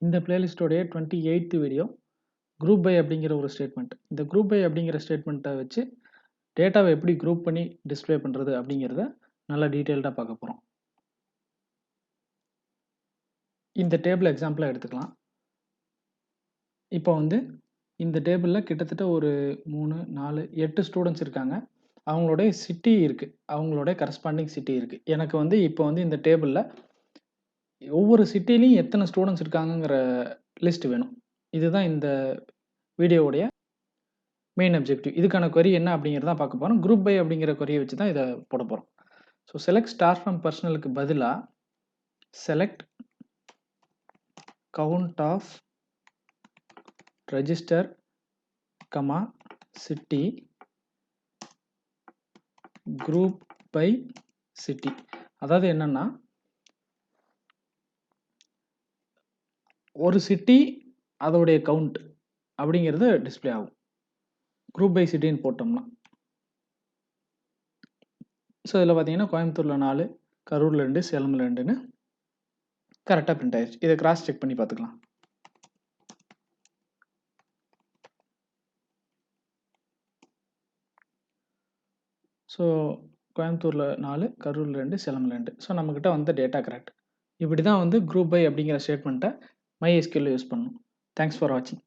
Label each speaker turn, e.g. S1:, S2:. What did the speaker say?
S1: இந்த பிளேலிஸ்டோடைய 28th video group by அப்படிங்கிற ஒரு ஸ்டேட்மெண்ட். இந்த குரூப் பை அப்படிங்கிற ஸ்டேட்மெண்ட்டை வச்சு டேட்டாவை எப்படி குரூப் பண்ணி டிஸ்ப்ளே பண்ணுறது அப்படிங்கிறத நல்லா டீட்டெயில்டாக பார்க்க போகிறோம். இந்த டேபிள் எக்ஸாம்பிளாக எடுத்துக்கலாம். இப்போ வந்து இந்த டேபிளில் கிட்டத்தட்ட ஒரு 3, 4, 8 ஸ்டூடெண்ட்ஸ் இருக்காங்க. அவங்களுடைய சிட்டி இருக்குது, அவங்களுடைய கரஸ்பாண்டிங் சிட்டி இருக்குது. எனக்கு வந்து இப்போ வந்து இந்த டேபிளில் ஒவ்வொரு சிட்டிலையும் எத்தனை ஸ்டூடெண்ட்ஸ் இருக்காங்கங்கிற லிஸ்ட் வேணும். இதுதான் இந்த வீடியோவுடைய மெயின் அப்ஜெக்டிவ். இதுக்கான query என்ன அப்படிங்கிறத பார்க்க போகிறோம். குரூப் பை அப்படிங்கிற query வச்சு தான் இதை போட போகிறோம். ஸோ செலக்ட் ஸ்டார் ஃப்ரம் பர்சனலுக்கு பதிலாக select count of register comma city group by city. அதாவது என்னன்னா, ஒரு சிட்டி அதோடைய கவுண்ட் அப்படிங்கிறது டிஸ்பிளே ஆகும் குரூப் பை சிட்டின்னு போட்டோம்னா. ஸோ இதில் பார்த்தீங்கன்னா கோயம்புத்தூரில் 4, கரூரில் 2, சேலமில் 2ன்னு கரெக்டாக பிரிண்ட் ஆயிடுச்சு. இதை கிராஸ் செக் பண்ணி பார்த்துக்கலாம். ஸோ கோயம்புத்தூரில் 4, கரூரில் 2, சேலமில் 2. ஸோ நம்மக்கிட்ட வந்த டேட்டா கரெக்ட். இப்படி தான் வந்து குரூப் பை அப்படிங்கிற ஸ்டேட்மெண்ட்டை MySql யூஸ் பண்ணணும். தேங்க்ஸ் ஃபார் வாட்சிங்.